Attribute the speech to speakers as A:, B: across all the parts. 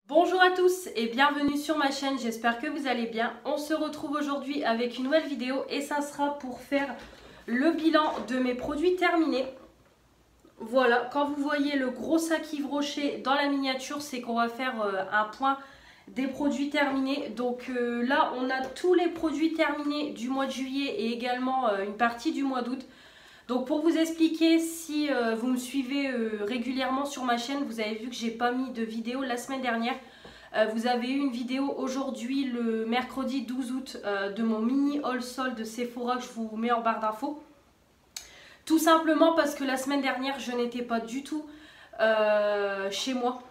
A: Bonjour à tous et bienvenue sur ma chaîne, j'espère que vous allez bien. On se retrouve aujourd'hui avec une nouvelle vidéo et ça sera pour faire le bilan de mes produits terminés. Voilà, quand vous voyez le gros sac Yves Rocher dans la miniature, c'est qu'on va faire un point des produits terminés. Donc là, on a tous les produits terminés du mois de juillet et également une partie du mois d'août. Donc pour vous expliquer, si vous me suivez régulièrement sur ma chaîne, vous avez vu que j'ai pas mis de vidéo la semaine dernière. Vous avez eu une vidéo aujourd'hui le mercredi 12 août de mon mini haul solde de Sephora que je vous mets en barre d'infos. Tout simplement parce que la semaine dernière je n'étais pas du tout chez moi.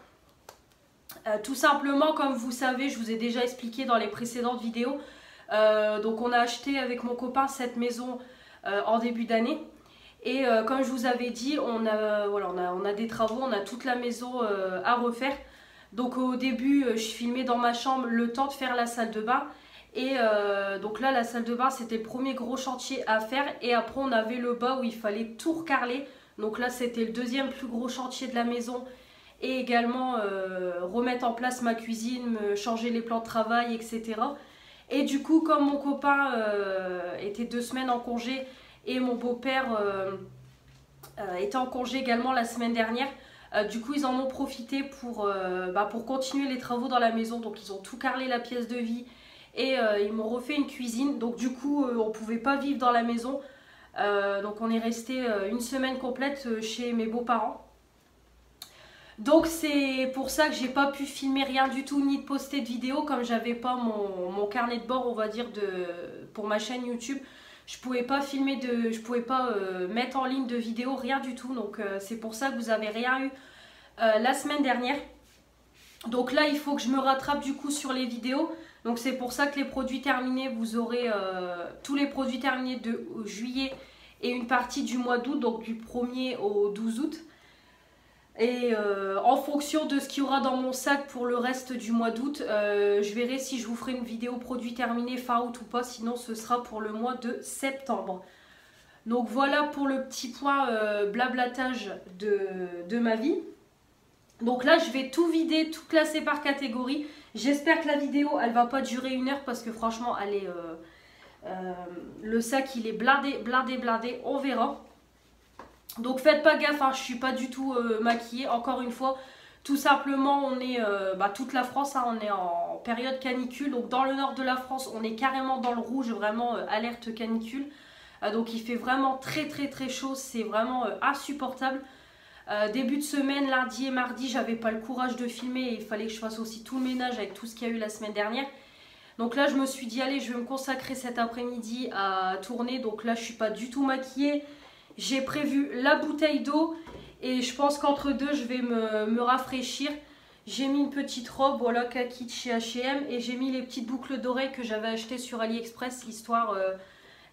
A: Tout simplement, comme vous savez, je vous ai déjà expliqué dans les précédentes vidéos. Donc on a acheté avec mon copain cette maison en début d'année. Et comme je vous avais dit, on a des travaux, on a toute la maison à refaire. Donc au début, je filmais dans ma chambre le temps de faire la salle de bain. Et donc là, la salle de bain, c'était le premier gros chantier à faire. Et après, on avait le bas où il fallait tout recarreler. Donc là, c'était le deuxième plus gros chantier de la maison. Et également remettre en place ma cuisine, changer les plans de travail, etc. Et du coup, comme mon copain était 2 semaines en congé, et mon beau-père était en congé également la semaine dernière. Du coup, ils en ont profité pour continuer les travaux dans la maison. Donc, ils ont tout carrelé la pièce de vie et ils m'ont refait une cuisine. Donc, du coup, on ne pouvait pas vivre dans la maison. Donc, on est resté une semaine complète chez mes beaux-parents. Donc, c'est pour ça que j'ai pas pu filmer rien du tout ni de poster de vidéo. Comme j'avais pas mon carnet de bord, on va dire, pour ma chaîne YouTube. Je pouvais pas filmer je pouvais pas mettre en ligne de vidéo, rien du tout. Donc c'est pour ça que vous avez rien eu la semaine dernière. Donc là, il faut que je me rattrape du coup sur les vidéos. Donc c'est pour ça que les produits terminés, vous aurez tous les produits terminés de juillet et une partie du mois d'août, donc du 1er au 12 août. Et en fonction de ce qu'il y aura dans mon sac pour le reste du mois d'août, je verrai si je vous ferai une vidéo produit terminé fin août ou pas. Sinon, ce sera pour le mois de septembre. Donc voilà pour le petit point blablatage de ma vie. Donc là, je vais tout vider, tout classer par catégorie. J'espère que la vidéo, elle va pas durer 1 heure parce que franchement, elle est, le sac, il est blindé, blindé, blindé. On verra. Donc faites pas gaffe, hein, je suis pas du tout maquillée, encore une fois. Tout simplement, on est, toute la France, hein, on est en période canicule. Donc dans le nord de la France, on est carrément dans le rouge, vraiment alerte canicule. Donc il fait vraiment très très très chaud, c'est vraiment insupportable. Début de semaine, lundi et mardi, j'avais pas le courage de filmer. Et il fallait que je fasse aussi tout le ménage avec tout ce qu'il y a eu la semaine dernière. Donc là, je me suis dit, allez, je vais me consacrer cet après-midi à tourner. Donc là, je suis pas du tout maquillée. J'ai prévu la bouteille d'eau et je pense qu'entre deux, je vais me rafraîchir. J'ai mis une petite robe, voilà, kaki de chez H&M et j'ai mis les petites boucles d'oreilles que j'avais achetées sur AliExpress, histoire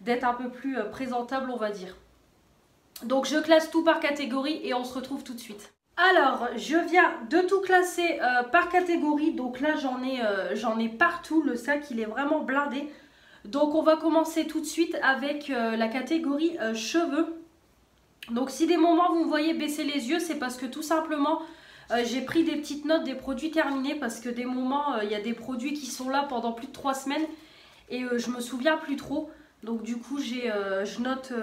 A: d'être un peu plus présentable, on va dire. Donc je classe tout par catégorie et on se retrouve tout de suite. Alors, je viens de tout classer par catégorie. Donc là, j'en ai partout. Le sac, il est vraiment blindé. Donc on va commencer tout de suite avec la catégorie cheveux. Donc si des moments vous me voyez baisser les yeux, c'est parce que tout simplement j'ai pris des petites notes des produits terminés. Parce que des moments, il y a des produits qui sont là pendant plus de 3 semaines et je me souviens plus trop. Donc du coup, je note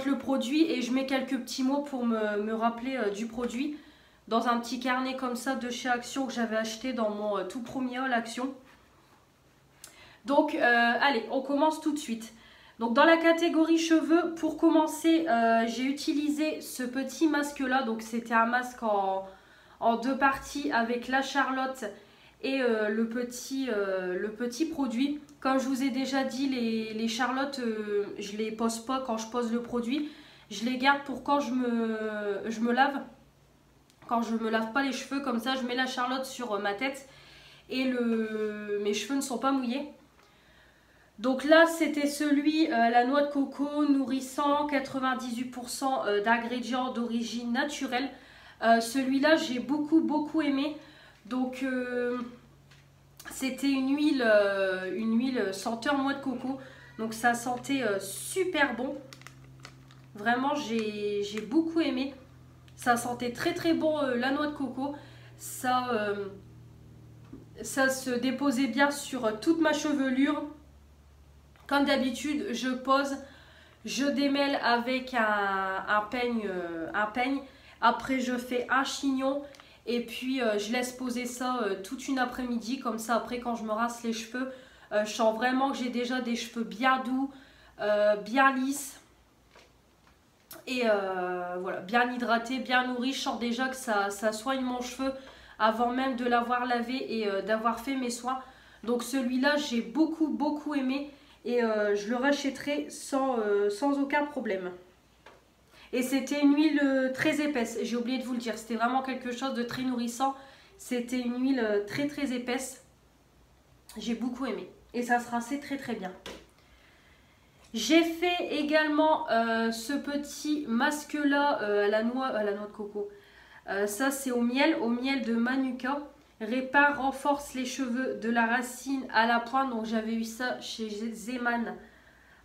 A: le produit et je mets quelques petits mots pour me rappeler du produit. Dans un petit carnet comme ça de chez Action que j'avais acheté dans mon tout premier haul Action. Donc allez, on commence tout de suite. Donc dans la catégorie cheveux, pour commencer, j'ai utilisé ce petit masque là. Donc c'était un masque en 2 parties avec la Charlotte et le petit produit. Comme je vous ai déjà dit, les Charlottes, je les pose pas quand je pose le produit. Je les garde pour quand je me lave. Quand je me lave pas les cheveux, comme ça je mets la Charlotte sur ma tête et mes cheveux ne sont pas mouillés. Donc là, c'était celui, la noix de coco nourrissant, 98% d'ingrédients d'origine naturelle. Celui-là, j'ai beaucoup aimé. Donc, c'était une huile senteur noix de coco. Donc, ça sentait super bon. Vraiment, j'ai beaucoup aimé. Ça sentait très bon la noix de coco. ça se déposait bien sur toute ma chevelure. Comme d'habitude, je pose, je démêle avec un peigne. Après, je fais un chignon et puis je laisse poser ça toute une après-midi. Comme ça, après, quand je me rase les cheveux, je sens vraiment que j'ai déjà des cheveux bien doux, bien lisses. Et voilà, bien hydraté, bien nourri. Je sens déjà que ça soigne mon cheveu avant même de l'avoir lavé et d'avoir fait mes soins. Donc celui-là, j'ai beaucoup aimé et je le rachèterai sans aucun problème. Et c'était une huile très épaisse, j'ai oublié de vous le dire. C'était vraiment quelque chose de très nourrissant. C'était une huile très épaisse. J'ai beaucoup aimé et ça se rinçait très bien. J'ai fait également ce petit masque là à la noix de coco. Ça c'est au miel de Manuka. Répare, renforce les cheveux de la racine à la pointe. Donc j'avais eu ça chez Zeman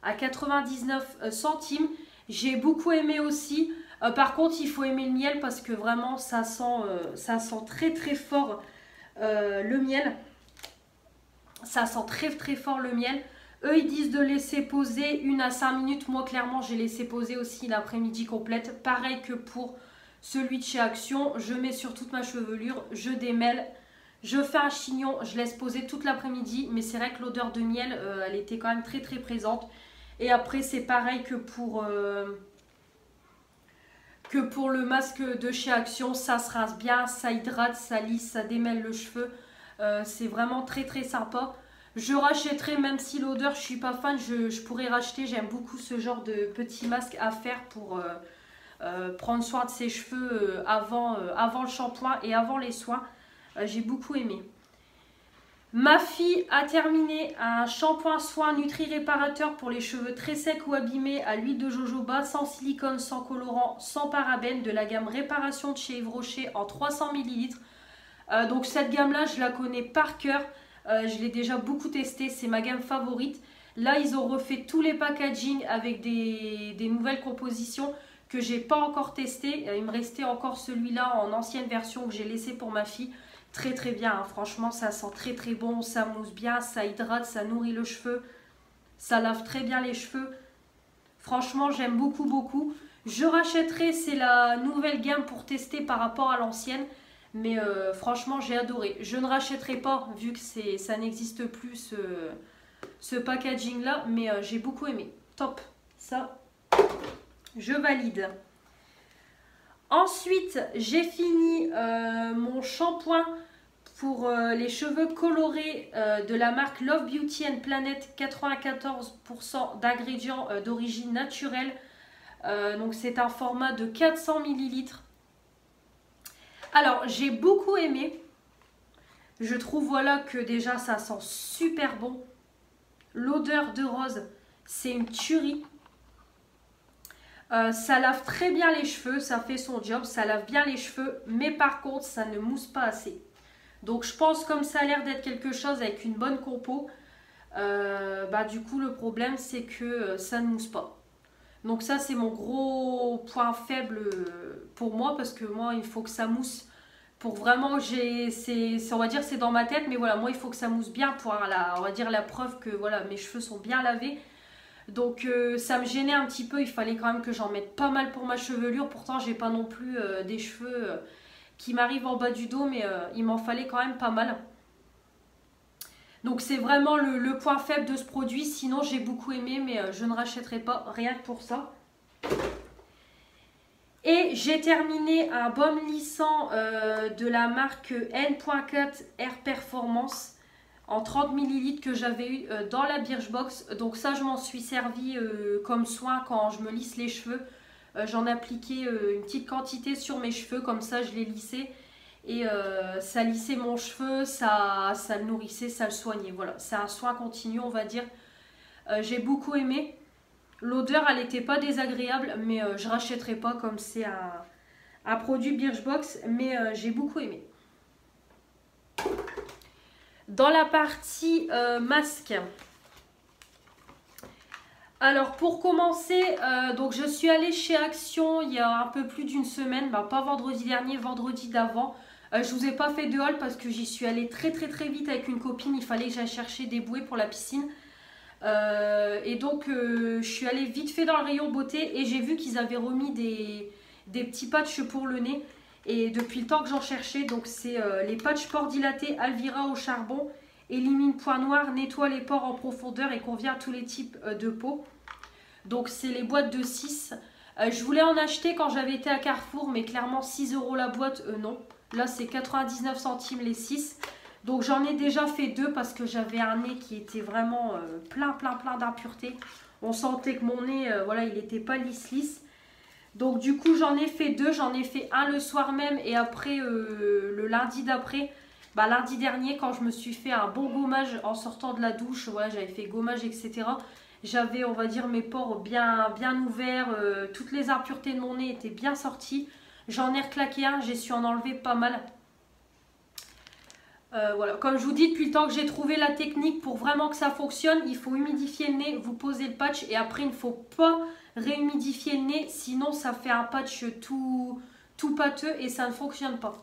A: à 99 centimes. J'ai beaucoup aimé aussi. Par contre il faut aimer le miel parce que vraiment ça sent très fort le miel. Ça sent très fort le miel. Eux, ils disent de laisser poser 1 à 5 minutes. Moi, clairement, j'ai laissé poser aussi l'après-midi complète. Pareil que pour celui de chez Action. Je mets sur toute ma chevelure, je démêle, je fais un chignon, je laisse poser toute l'après-midi. Mais c'est vrai que l'odeur de miel, elle était quand même très présente. Et après, c'est pareil que pour le masque de chez Action. Ça se rince bien, ça hydrate, ça lisse, ça démêle le cheveu. C'est vraiment très sympa. Je rachèterai, même si l'odeur je suis pas fan, je pourrais racheter. J'aime beaucoup ce genre de petit masque à faire pour prendre soin de ses cheveux avant le shampoing et avant les soins. J'ai beaucoup aimé. Ma fille a terminé un shampoing soin nutri-réparateur pour les cheveux très secs ou abîmés à l'huile de jojoba, sans silicone, sans colorant, sans parabènes, de la gamme réparation de chez Yves Rocher en 300 ml. Donc cette gamme là je la connais par cœur. Je l'ai déjà beaucoup testé, c'est ma gamme favorite. Là, ils ont refait tous les packaging avec des nouvelles compositions que j'ai pas encore testé. Il me restait encore celui-là en ancienne version que j'ai laissé pour ma fille. Très bien, hein. Franchement, ça sent très bon, ça mousse bien, ça hydrate, ça nourrit le cheveu. Ça lave très bien les cheveux. Franchement, j'aime beaucoup. Je rachèterai, c'est la nouvelle gamme pour tester par rapport à l'ancienne. Mais franchement, j'ai adoré. Je ne rachèterai pas, vu que ça n'existe plus, ce packaging-là. Mais j'ai beaucoup aimé. Top. Ça, je valide. Ensuite, j'ai fini mon shampoing pour les cheveux colorés de la marque Love Beauty and Planet. 94% d'ingrédients d'origine naturelle. Donc, c'est un format de 400 ml. Alors, j'ai beaucoup aimé. Je trouve, voilà, que déjà, ça sent super bon. L'odeur de rose, c'est une tuerie. Ça lave très bien les cheveux, ça fait son job, ça lave bien les cheveux. Mais par contre, ça ne mousse pas assez. Donc, je pense, comme ça a l'air d'être quelque chose avec une bonne compo, du coup, le problème, c'est que ça ne mousse pas. Donc ça, c'est mon gros point faible pour moi, parce que moi, il faut que ça mousse pour vraiment, on va dire c'est dans ma tête, mais voilà, moi, il faut que ça mousse bien pour avoir on va dire la preuve que voilà, mes cheveux sont bien lavés. Donc ça me gênait un petit peu, il fallait quand même que j'en mette pas mal pour ma chevelure. Pourtant, j'ai pas non plus des cheveux qui m'arrivent en bas du dos, mais il m'en fallait quand même pas mal. Donc c'est vraiment le point faible de ce produit. Sinon j'ai beaucoup aimé, mais je ne rachèterai pas rien que pour ça. Et j'ai terminé un baume lissant de la marque N.4 Air Performance en 30 ml que j'avais eu dans la Birchbox. Donc ça, je m'en suis servi comme soin quand je me lisse les cheveux. J'en appliquais une petite quantité sur mes cheveux, comme ça je les lissais. Et ça lissait mon cheveu, ça le nourrissait, ça le soignait. Voilà, c'est un soin continu, on va dire. J'ai beaucoup aimé. L'odeur, elle n'était pas désagréable, mais je ne rachèterai pas comme c'est un produit Birchbox. Mais j'ai beaucoup aimé. Dans la partie masque. Alors pour commencer, donc je suis allée chez Action il y a un peu plus d'une semaine. Pas vendredi dernier, vendredi d'avant. Je vous ai pas fait de haul parce que j'y suis allée très vite avec une copine. Il fallait que j'aille chercher des bouées pour la piscine. Et donc je suis allée vite fait dans le rayon beauté et j'ai vu qu'ils avaient remis des petits patchs pour le nez. Et depuis le temps que j'en cherchais, donc c'est les patchs pores dilatés Alvira au charbon, élimine points noirs, nettoie les pores en profondeur et convient à tous les types de peau. Donc c'est les boîtes de 6. Je voulais en acheter quand j'avais été à Carrefour, mais clairement 6 € la boîte, non. Là c'est 99 centimes les 6. Donc j'en ai déjà fait 2 parce que j'avais un nez qui était vraiment plein d'impuretés. On sentait que mon nez, voilà, il n'était pas lisse. Donc du coup j'en ai fait 2. J'en ai fait un le soir même et après le lundi d'après. Bah, lundi dernier quand je me suis fait un bon gommage en sortant de la douche. Voilà, j'avais fait gommage etc. J'avais, on va dire, mes pores bien ouverts. Toutes les impuretés de mon nez étaient bien sorties. J'en ai reclaqué un, j'ai su en enlever pas mal. Voilà, comme je vous dis, depuis le temps que j'ai trouvé la technique pour vraiment que ça fonctionne, il faut humidifier le nez, vous posez le patch et après il ne faut pas réhumidifier le nez, sinon ça fait un patch tout pâteux et ça ne fonctionne pas.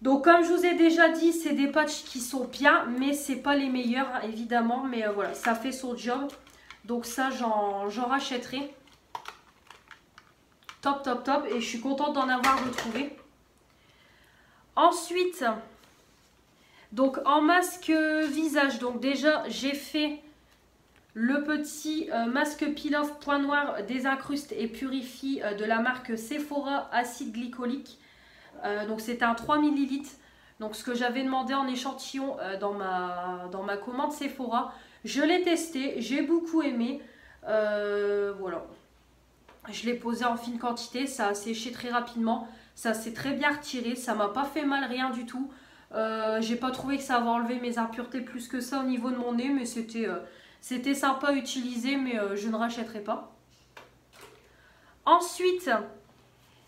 A: Donc comme je vous ai déjà dit, c'est des patchs qui sont bien, mais c'est pas les meilleurs hein, évidemment, mais voilà, ça fait son job. Donc ça, j'en rachèterai. Top et je suis contente d'en avoir retrouvé. Ensuite, donc en masque visage, donc déjà j'ai fait le petit masque peel-off point noir désincruste et purifie de la marque Sephora acide glycolique. Donc c'était un 3 ml. Donc ce que j'avais demandé en échantillon dans ma commande Sephora. Je l'ai testé, j'ai beaucoup aimé. Voilà. Je l'ai posé en fine quantité, ça a séché très rapidement. Ça s'est très bien retiré, ça m'a pas fait mal, rien du tout. J'ai pas trouvé que ça avait enlevé mes impuretés plus que ça au niveau de mon nez, mais c'était sympa à utiliser, mais je ne rachèterai pas. Ensuite,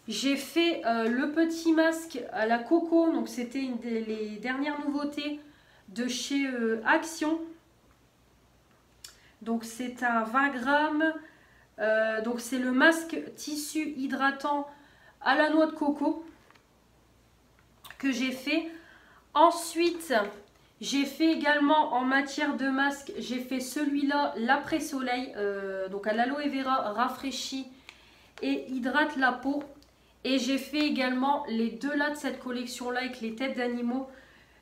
A: j'ai fait le petit masque à la coco, donc c'était les dernières nouveautés de chez Action. Donc c'est un 20 grammes, donc c'est le masque tissu hydratant à la noix de coco que j'ai fait. Ensuite, j'ai fait également en matière de masque, j'ai fait celui-là, l'après-soleil, donc à l'aloe vera, rafraîchit et hydrate la peau. Et j'ai fait également les deux là de cette collection-là avec les têtes d'animaux.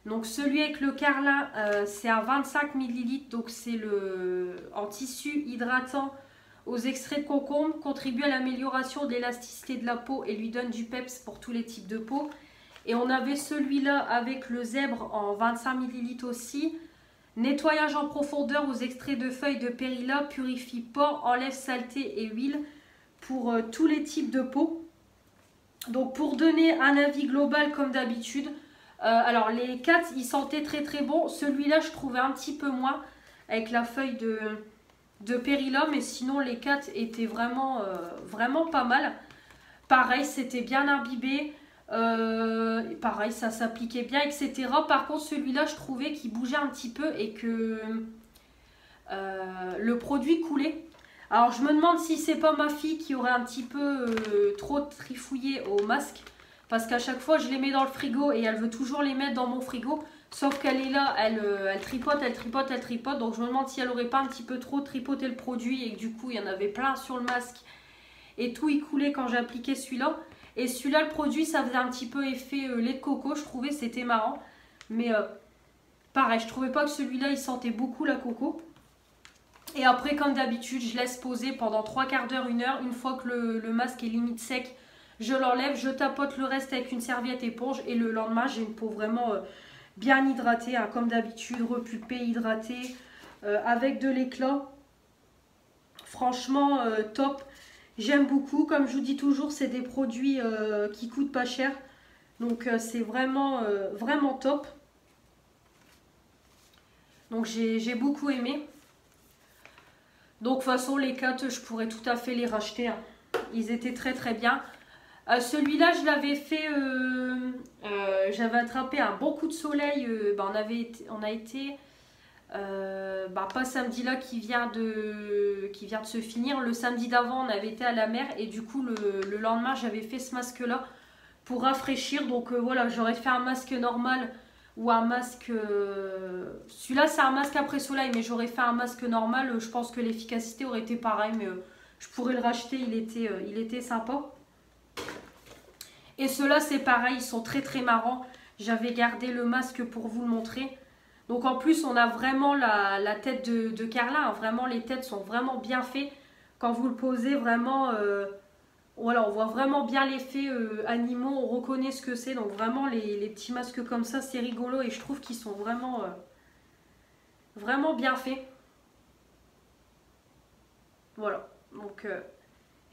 A: Donc celui avec le carlin, c'est un 25 ml, donc c'est le en tissu hydratant aux extraits de concombre, contribue à l'amélioration de l'élasticité de la peau et lui donne du peps pour tous les types de peau. Et on avait celui-là avec le zèbre en 25 ml aussi. Nettoyage en profondeur aux extraits de feuilles de périlla, purifie pores, enlève saleté et huile pour tous les types de peau. Donc pour donner un avis global comme d'habitude, alors les 4 ils sentaient très bon. Celui-là je trouvais un petit peu moins avec la feuille de périlla, mais sinon les 4 étaient vraiment pas mal. Pareil, c'était bien imbibé, pareil ça s'appliquait bien etc. Par contre celui-là je trouvais qu'il bougeait un petit peu et que le produit coulait. Alors je me demande si c'est pas ma fille qui aurait un petit peu trop trifouillé au masque, parce qu'à chaque fois je les mets dans le frigo et elle veut toujours les mettre dans mon frigo, sauf qu'elle est là, elle tripote, donc je me demande si elle aurait pas un petit peu trop tripoté le produit et que du coup il y en avait plein sur le masque et tout y coulait quand j'appliquais celui-là. Et celui-là, le produit, ça faisait un petit peu effet lait de coco, je trouvais c'était marrant, mais pareil, je trouvais pas que celui-là il sentait beaucoup la coco. Et après, comme d'habitude, je laisse poser pendant 3/4 d'heure, 1 heure. Une fois que le masque est limite sec, je l'enlève, je tapote le reste avec une serviette éponge. Et le lendemain, j'ai une peau vraiment bien hydratée, hein, comme d'habitude, repulpée, hydratée, avec de l'éclat. Franchement, top. J'aime beaucoup. Comme je vous dis toujours, c'est des produits qui coûtent pas cher. Donc, c'est vraiment top. Donc, j'ai beaucoup aimé. Donc de toute façon les 4 je pourrais tout à fait les racheter, hein. Ils étaient très bien. Celui-là je l'avais fait, j'avais attrapé un bon coup de soleil, on a été pas samedi là qui vient de se finir, le samedi d'avant on avait été à la mer et du coup le lendemain j'avais fait ce masque là pour rafraîchir. Donc voilà, j'aurais fait un masque normal ou un masque... celui-là, c'est un masque après soleil, mais j'aurais fait un masque normal. Je pense que l'efficacité aurait été pareille, mais je pourrais le racheter, il était sympa. Et ceux-là, c'est pareil, ils sont très très marrants. J'avais gardé le masque pour vous le montrer. Donc en plus, on a vraiment la tête de Carla. Hein. Vraiment, les têtes sont vraiment bien faites. Quand vous le posez, vraiment, voilà, on voit vraiment bien l'effet animaux. On reconnaît ce que c'est. Donc vraiment, les petits masques comme ça, c'est rigolo. Et je trouve qu'ils sont vraiment, vraiment bien faits. Voilà. Donc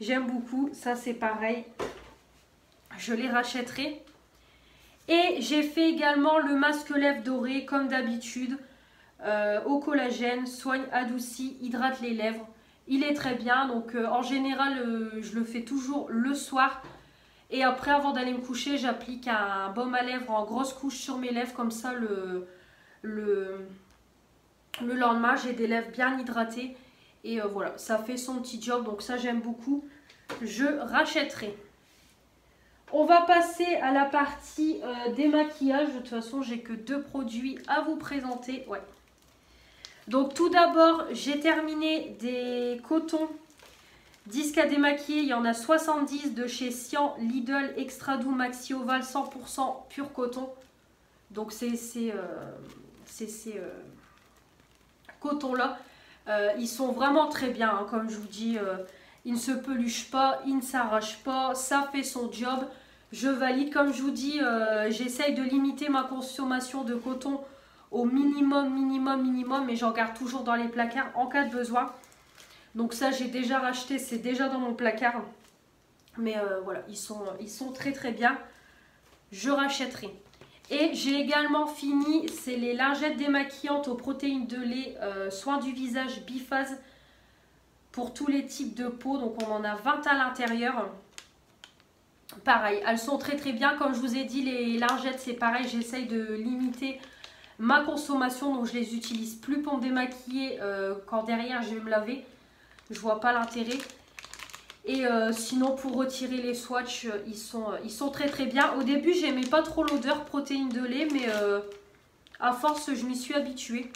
A: j'aime beaucoup. Ça, c'est pareil. Je les rachèterai. Et j'ai fait également le masque lèvres doré comme d'habitude. Au collagène, soigne, adoucit, hydrate les lèvres. Il est très bien. Donc en général, je le fais toujours le soir. Et après, avant d'aller me coucher, j'applique un baume à lèvres en grosse couche sur mes lèvres. Comme ça, le lendemain, j'ai des lèvres bien hydratées. Et voilà, ça fait son petit job. Donc ça, j'aime beaucoup. Je rachèterai. On va passer à la partie démaquillage. De toute façon, j'ai que 2 produits à vous présenter. Ouais. Donc tout d'abord, j'ai terminé des cotons disques à démaquiller. Il y en a 70 de chez Sian Lidl Extra Doux Maxi Oval 100% pur coton. Donc c'est ces cotons-là. Ils sont vraiment très bien, hein, comme je vous dis. Il ne se peluche pas, il ne s'arrache pas, ça fait son job. Je valide, comme je vous dis, j'essaye de limiter ma consommation de coton au minimum, mais j'en garde toujours dans les placards en cas de besoin. Donc ça, j'ai déjà racheté, c'est déjà dans mon placard. Mais voilà, ils sont très très bien. Je rachèterai. Et j'ai également fini, c'est les lingettes démaquillantes aux protéines de lait, soins du visage biphase. Pour tous les types de peau, donc on en a 20 à l'intérieur. Pareil, elles sont très très bien. Comme je vous ai dit, les lingettes, c'est pareil. J'essaye de limiter ma consommation. Donc je les utilise plus pour me démaquiller quand derrière je vais me laver. Je vois pas l'intérêt. Et sinon pour retirer les swatchs, ils sont très très bien. Au début, j'aimais pas trop l'odeur protéines de lait. Mais à force, je m'y suis habituée.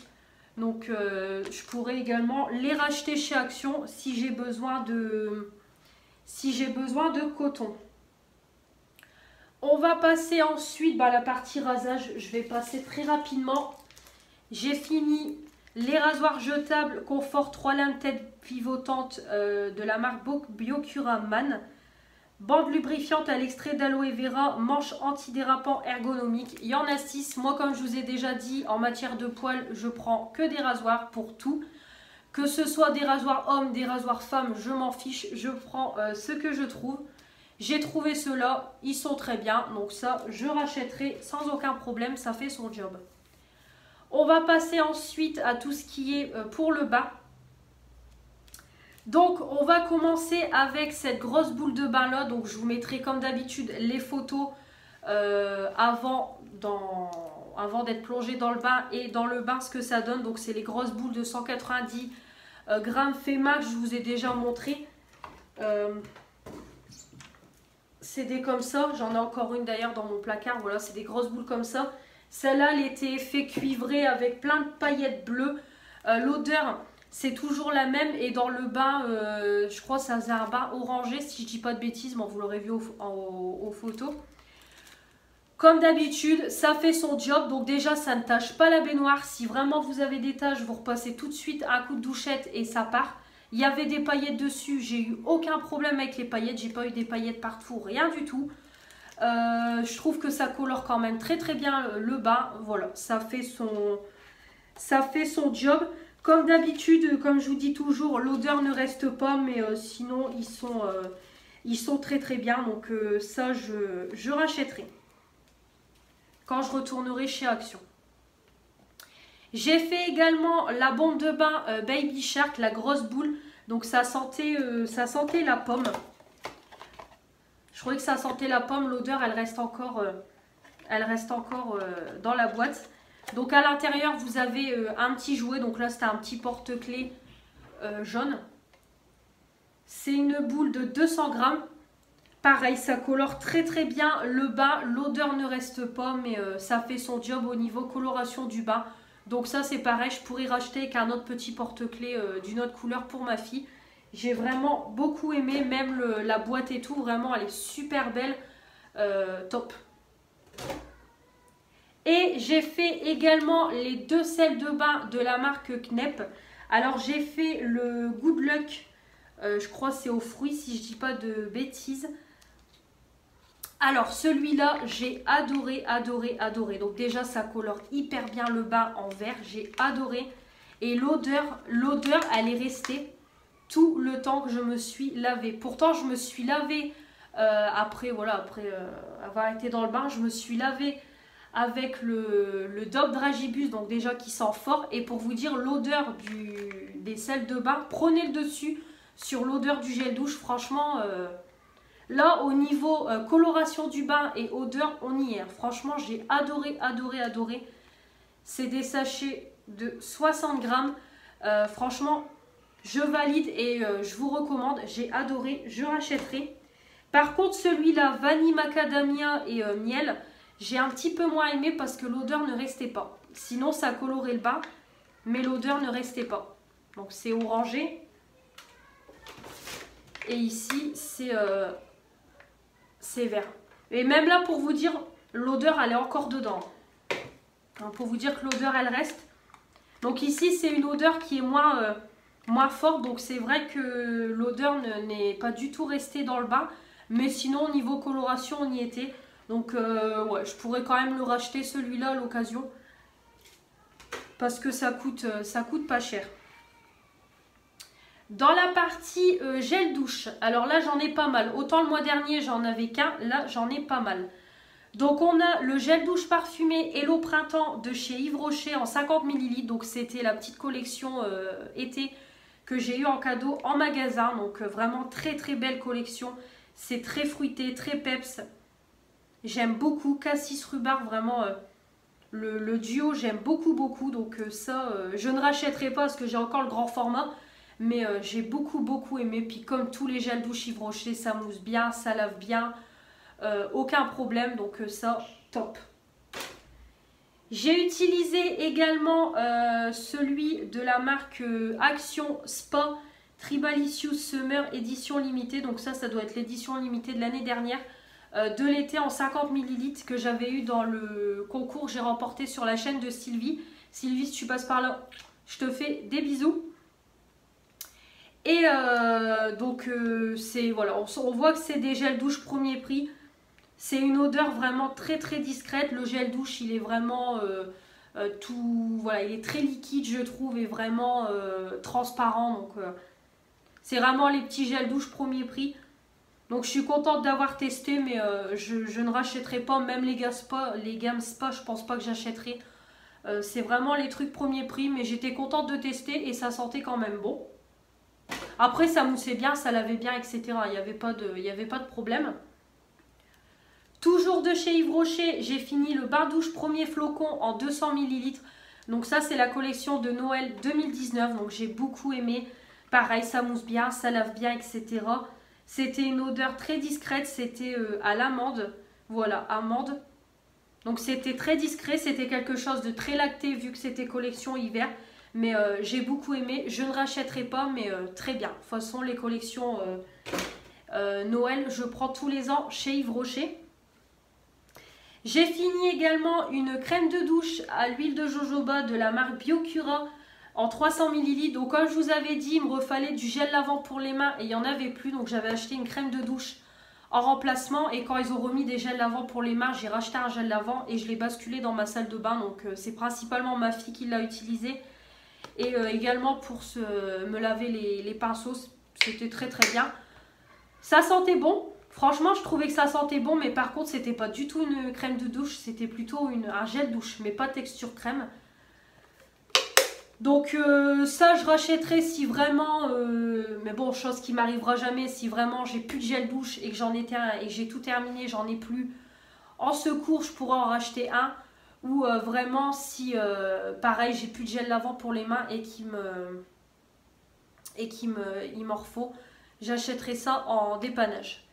A: Donc je pourrais également les racheter chez Action si j'ai besoin de coton. On va passer ensuite à la partie rasage. Je vais passer très rapidement. J'ai fini les rasoirs jetables Confort 3 lames tête pivotante de la marque Biocura Man. Bande lubrifiante à l'extrait d'aloe vera, manche antidérapant ergonomique. Il y en a 6. Moi, comme je vous ai déjà dit, en matière de poils, je prends que des rasoirs pour tout. Que ce soit des rasoirs hommes, des rasoirs femmes, je m'en fiche. Je prends ce que je trouve. J'ai trouvé ceux-là, ils sont très bien. Donc ça, je rachèterai sans aucun problème, ça fait son job. On va passer ensuite à tout ce qui est pour le bas. Donc on va commencer avec cette grosse boule de bain là. Donc je vous mettrai comme d'habitude les photos avant d'être plongé dans le bain et dans le bain ce que ça donne. Donc c'est les grosses boules de 190 grammes Femax, je vous ai déjà montré. C'est des comme ça, j'en ai encore une d'ailleurs dans mon placard. Voilà, c'est des grosses boules comme ça. Celle-là, elle était fait cuivrée avec plein de paillettes bleues. L'odeur, c'est toujours la même. Et dans le bain, je crois que ça faisait un bain orangé, si je dis pas de bêtises, mais vous l'aurez vu aux photos. Comme d'habitude, ça fait son job. Donc déjà, ça ne tache pas la baignoire. Si vraiment vous avez des taches, vous repassez tout de suite un coup de douchette et ça part. Il y avait des paillettes dessus. J'ai eu aucun problème avec les paillettes. J'ai pas eu des paillettes partout, rien du tout. Je trouve que ça colore quand même très très bien le bain. Voilà, ça fait son job. Comme d'habitude, comme je vous dis toujours, l'odeur ne reste pas, mais sinon ils sont très très bien. Donc ça, je rachèterai quand je retournerai chez Action. J'ai fait également la bombe de bain Baby Shark, la grosse boule. Donc ça sentait la pomme. Je trouvais que ça sentait la pomme, l'odeur elle reste encore dans la boîte. Donc à l'intérieur vous avez un petit jouet, donc là c'était un petit porte-clés jaune. C'est une boule de 200 grammes. Pareil, ça colore très très bien le bas. L'odeur ne reste pas, mais ça fait son job au niveau coloration du bas. Donc ça c'est pareil, je pourrais racheter avec un autre petit porte-clés d'une autre couleur pour ma fille. J'ai vraiment beaucoup aimé, même la boîte et tout, vraiment elle est super belle, top. Et j'ai fait également les 2 sels de bain de la marque Knep. Alors j'ai fait le Good Luck, je crois c'est aux fruits si je dis pas de bêtises. Alors celui-là j'ai adoré, adoré, adoré. Donc déjà ça colore hyper bien le bas en vert, j'ai adoré. Et l'odeur elle est restée tout le temps que je me suis lavée. Pourtant je me suis lavée après avoir été dans le bain, je me suis lavée avec le Dove Dragibus, donc déjà qui sent fort. Et pour vous dire l'odeur des sels de bain, prenez le dessus sur l'odeur du gel douche, franchement... Là, au niveau coloration du bain et odeur, on y est. Franchement, j'ai adoré, adoré, adoré. C'est des sachets de 60 grammes. Franchement, je valide et je vous recommande. J'ai adoré, je rachèterai. Par contre, celui-là, vanille, macadamia et miel, j'ai un petit peu moins aimé parce que l'odeur ne restait pas. Sinon, ça colorait le bain, mais l'odeur ne restait pas. Donc, c'est orangé. Et ici, c'est vert. Et même là, pour vous dire, l'odeur, elle est encore dedans. Hein, pour vous dire que l'odeur, elle reste. Donc ici, c'est une odeur qui est moins forte. Donc c'est vrai que l'odeur n'est pas du tout restée dans le bain. Mais sinon, au niveau coloration, on y était. Donc ouais, je pourrais quand même le racheter, celui-là, à l'occasion. Parce que ça coûte pas cher. Dans la partie gel douche, alors là j'en ai pas mal. Autant le mois dernier j'en avais qu'un, là j'en ai pas mal. Donc on a le gel douche parfumé Hello Printemps de chez Yves Rocher en 50 ml. Donc c'était la petite collection été que j'ai eu en cadeau en magasin. Donc vraiment très très belle collection. C'est très fruité, très peps. J'aime beaucoup. Cassis rhubarbe, vraiment le duo j'aime beaucoup beaucoup. Donc ça je ne rachèterai pas parce que j'ai encore le grand format. Mais j'ai beaucoup aimé. Puis comme tous les gels douche Yves Rocher, ça mousse bien, ça lave bien. Aucun problème. Donc ça, top. J'ai utilisé également celui de la marque Action Spa Tribalicious Summer édition limitée. Donc ça doit être l'édition limitée de l'année dernière. De l'été en 50 ml que j'avais eu dans le concours. J'ai remporté sur la chaîne de Sylvie. Sylvie, si tu passes par là, je te fais des bisous. Et donc voilà, on voit que c'est des gels douche premier prix. C'est une odeur vraiment très très discrète. Le gel douche il est vraiment voilà, il est très liquide je trouve et vraiment transparent. Donc c'est vraiment les petits gels douche premier prix. Donc je suis contente d'avoir testé, mais je ne rachèterai pas, même les gammes spa, je pense pas que j'achèterai. C'est vraiment les trucs premier prix, mais j'étais contente de tester et ça sentait quand même bon. Après, ça moussait bien, ça lavait bien, etc. Il n'y avait pas de problème. Toujours de chez Yves Rocher, j'ai fini le bar douche premier flocon en 200 ml. Donc ça, c'est la collection de Noël 2019. Donc j'ai beaucoup aimé. Pareil, ça mousse bien, ça lave bien, etc. C'était une odeur très discrète. C'était à l'amande. Voilà, amande. Donc c'était très discret. C'était quelque chose de très lacté vu que c'était collection hiver. Mais j'ai beaucoup aimé. Je ne rachèterai pas, mais très bien. De toute façon, les collections Noël, je prends tous les ans chez Yves Rocher. J'ai fini également une crème de douche à l'huile de jojoba de la marque Biocura en 300 ml. Donc comme je vous avais dit, il me refallait du gel lavant pour les mains et il n'y en avait plus. Donc j'avais acheté une crème de douche en remplacement. Et quand ils ont remis des gels lavants pour les mains, j'ai racheté un gel lavant et je l'ai basculé dans ma salle de bain. Donc c'est principalement ma fille qui l'a utilisé. Et également pour me laver les pinceaux, c'était très très bien. Ça sentait bon. Franchement, je trouvais que ça sentait bon, mais par contre, c'était pas du tout une crème de douche, c'était plutôt un gel douche, mais pas texture crème. Donc ça, je rachèterai si vraiment, mais bon, chose qui m'arrivera jamais, si vraiment j'ai plus de gel douche et que j'en étais un et que j'ai tout terminé, j'en ai plus. En secours, je pourrais en racheter un. Ou vraiment si, pareil, j'ai plus de gel lavant pour les mains et il m'en refaut, j'achèterai ça en dépannage.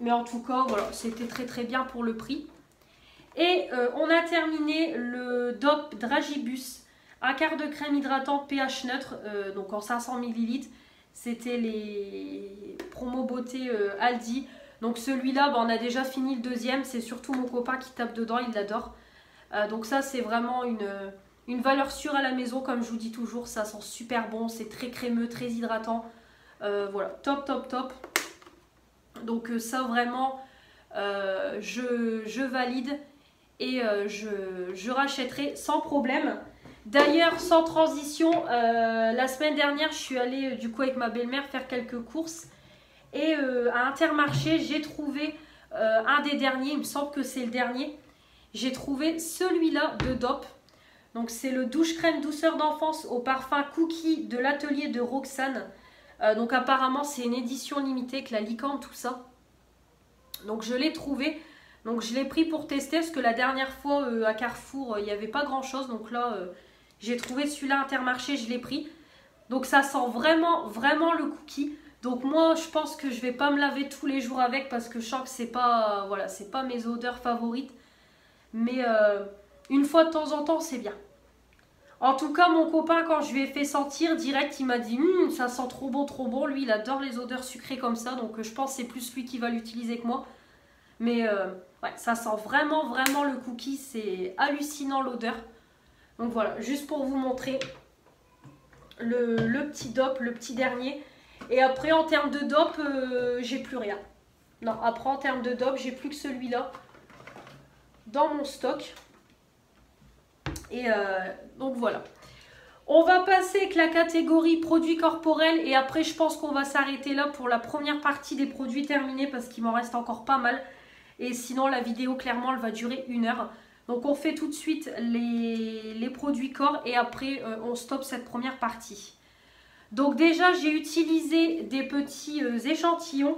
A: Mais en tout cas, voilà, c'était très bien pour le prix. Et on a terminé le DOP Dragibus, un quart de crème hydratante pH neutre, donc en 500 ml. C'était les promos beauté Aldi. Donc celui-là, bah, on a déjà fini le deuxième. C'est surtout mon copain qui tape dedans, il l'adore. Donc ça, c'est vraiment une valeur sûre à la maison. Comme je vous dis toujours, ça sent super bon. C'est très crémeux, très hydratant. Voilà, top. Donc ça, vraiment, je valide. Et je rachèterai sans problème. D'ailleurs, sans transition, la semaine dernière, je suis allée du coup avec ma belle-mère faire quelques courses. Et à Intermarché, j'ai trouvé un des derniers, il me semble que c'est le dernier. J'ai trouvé celui-là de DOP. Donc c'est le douche crème douceur d'enfance au parfum cookie de l'atelier de Roxane. Donc apparemment c'est une édition limitée avec la licorne, tout ça. Donc je l'ai trouvé. Donc je l'ai pris pour tester parce que la dernière fois à Carrefour, il n'y avait pas grand chose. Donc là, j'ai trouvé celui-là Intermarché, je l'ai pris. Donc ça sent vraiment le cookie. Donc moi, je pense que je ne vais pas me laver tous les jours avec parce que je sens que c'est pas, voilà, c'est pas mes odeurs favorites. Mais une fois de temps en temps, c'est bien. En tout cas, mon copain, quand je lui ai fait sentir, direct, il m'a dit ça sent trop bon. Lui, il adore les odeurs sucrées comme ça. Donc je pense que c'est plus lui qui va l'utiliser que moi. Mais ouais, ça sent vraiment le cookie. C'est hallucinant l'odeur. Donc voilà, juste pour vous montrer le petit DOP, le petit dernier. Et après, en termes de DOP, j'ai plus rien. Non, après, en termes de DOP, j'ai plus que celui-là dans mon stock. Et donc voilà. On va passer avec la catégorie produits corporels. Et après, je pense qu'on va s'arrêter là pour la première partie des produits terminés parce qu'il m'en reste encore pas mal. Et sinon, la vidéo, clairement, elle va durer 1 heure. Donc, on fait tout de suite les produits corps et après, on stoppe cette première partie. Donc, déjà, j'ai utilisé des petits échantillons.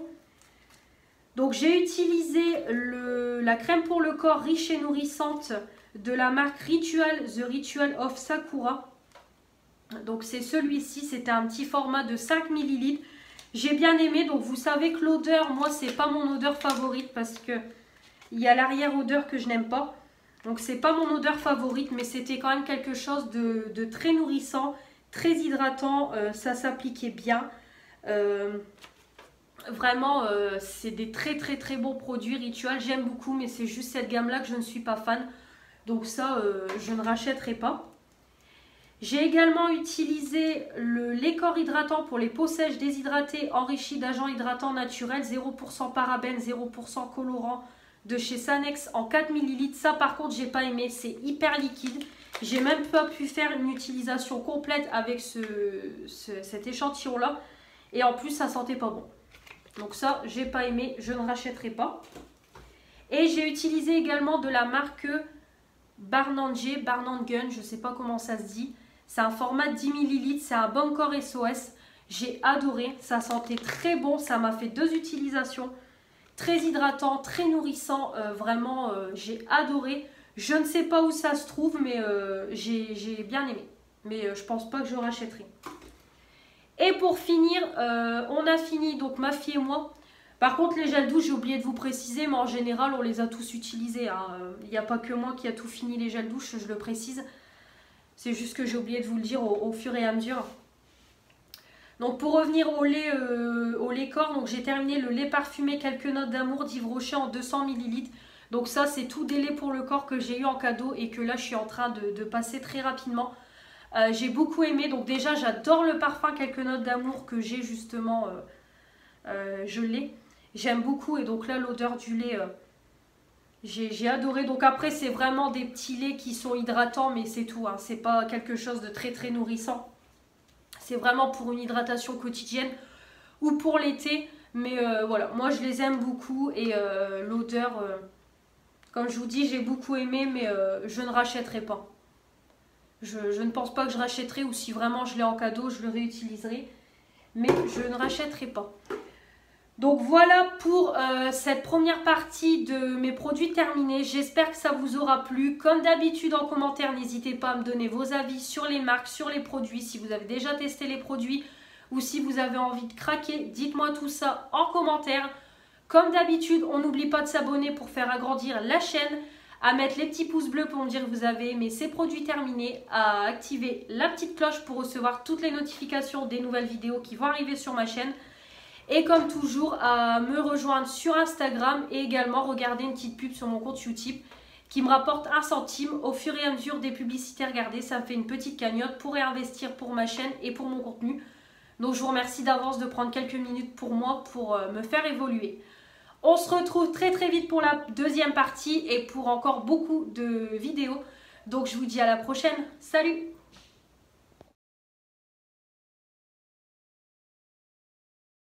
A: Donc, j'ai utilisé la crème pour le corps riche et nourrissante de la marque Ritual, The Ritual of Sakura. Donc, c'est celui-ci. C'était un petit format de 5 ml. J'ai bien aimé, donc vous savez que l'odeur, moi, c'est pas mon odeur favorite parce que il y a l'arrière-odeur que je n'aime pas. Donc, c'est pas mon odeur favorite, mais c'était quand même quelque chose de très nourrissant, très hydratant. Ça s'appliquait bien. Vraiment, c'est des très bons produits Ritual. J'aime beaucoup, mais c'est juste cette gamme-là que je ne suis pas fan. Donc ça, je ne rachèterai pas. J'ai également utilisé le lait corps hydratant pour les peaux sèches déshydratées enrichi d'agents hydratants naturels, 0% parabènes, 0% colorant de chez Sanex en 4 ml. Ça par contre, j'ai pas aimé, c'est hyper liquide. J'ai même pas pu faire une utilisation complète avec cet échantillon là. Et en plus, ça sentait pas bon. Donc ça, j'ai pas aimé, je ne rachèterai pas. Et j'ai utilisé également de la marque Barnange, je sais pas comment ça se dit. C'est un format 10 ml, c'est un Bon Corps SOS. J'ai adoré, ça sentait très bon, ça m'a fait 2 utilisations. Très hydratant, très nourrissant, vraiment j'ai adoré. Je ne sais pas où ça se trouve, mais j'ai bien aimé. Mais je pense pas que je rachèterai. Et pour finir, on a fini, donc ma fille et moi. Par contre, les gels douche, j'ai oublié de vous préciser, mais en général, on les a tous utilisés. Il n'y a pas que moi qui a tout fini les gels douche, je le précise. C'est juste que j'ai oublié de vous le dire au fur et à mesure. Donc pour revenir au lait corps, donc j'ai terminé le lait parfumé quelques notes d'amour d'Yves Rocher en 200 ml. Donc ça, c'est tout des laits pour le corps que j'ai eu en cadeau et que là, je suis en train de passer très rapidement. J'ai beaucoup aimé, donc déjà j'adore le parfum quelques notes d'amour que j'ai justement, je l'ai, j'aime beaucoup et donc là l'odeur du lait, j'ai adoré. Donc après c'est vraiment des petits laits qui sont hydratants mais c'est tout, hein. C'est pas quelque chose de très nourrissant, c'est vraiment pour une hydratation quotidienne ou pour l'été, mais voilà, moi je les aime beaucoup et l'odeur, comme je vous dis, j'ai beaucoup aimé mais je ne rachèterai pas. Je ne pense pas que je rachèterai ou si vraiment je l'ai en cadeau, je le réutiliserai. Mais je ne rachèterai pas. Donc voilà pour cette première partie de mes produits terminés. J'espère que ça vous aura plu. Comme d'habitude en commentaire, n'hésitez pas à me donner vos avis sur les marques, sur les produits. Si vous avez déjà testé les produits ou si vous avez envie de craquer, dites-moi tout ça en commentaire. Comme d'habitude, on n'oublie pas de s'abonner pour faire agrandir la chaîne, à mettre les petits pouces bleus pour me dire que vous avez aimé ces produits terminés, à activer la petite cloche pour recevoir toutes les notifications des nouvelles vidéos qui vont arriver sur ma chaîne. Et comme toujours, à me rejoindre sur Instagram et également regarder une petite pub sur mon compte YouTube qui me rapporte 1 centime au fur et à mesure des publicités regardées. Ça me fait une petite cagnotte pour réinvestir pour ma chaîne et pour mon contenu. Donc je vous remercie d'avance de prendre quelques minutes pour moi pour me faire évoluer. On se retrouve très vite pour la deuxième partie et pour encore beaucoup de vidéos. Donc je vous dis à la prochaine. Salut!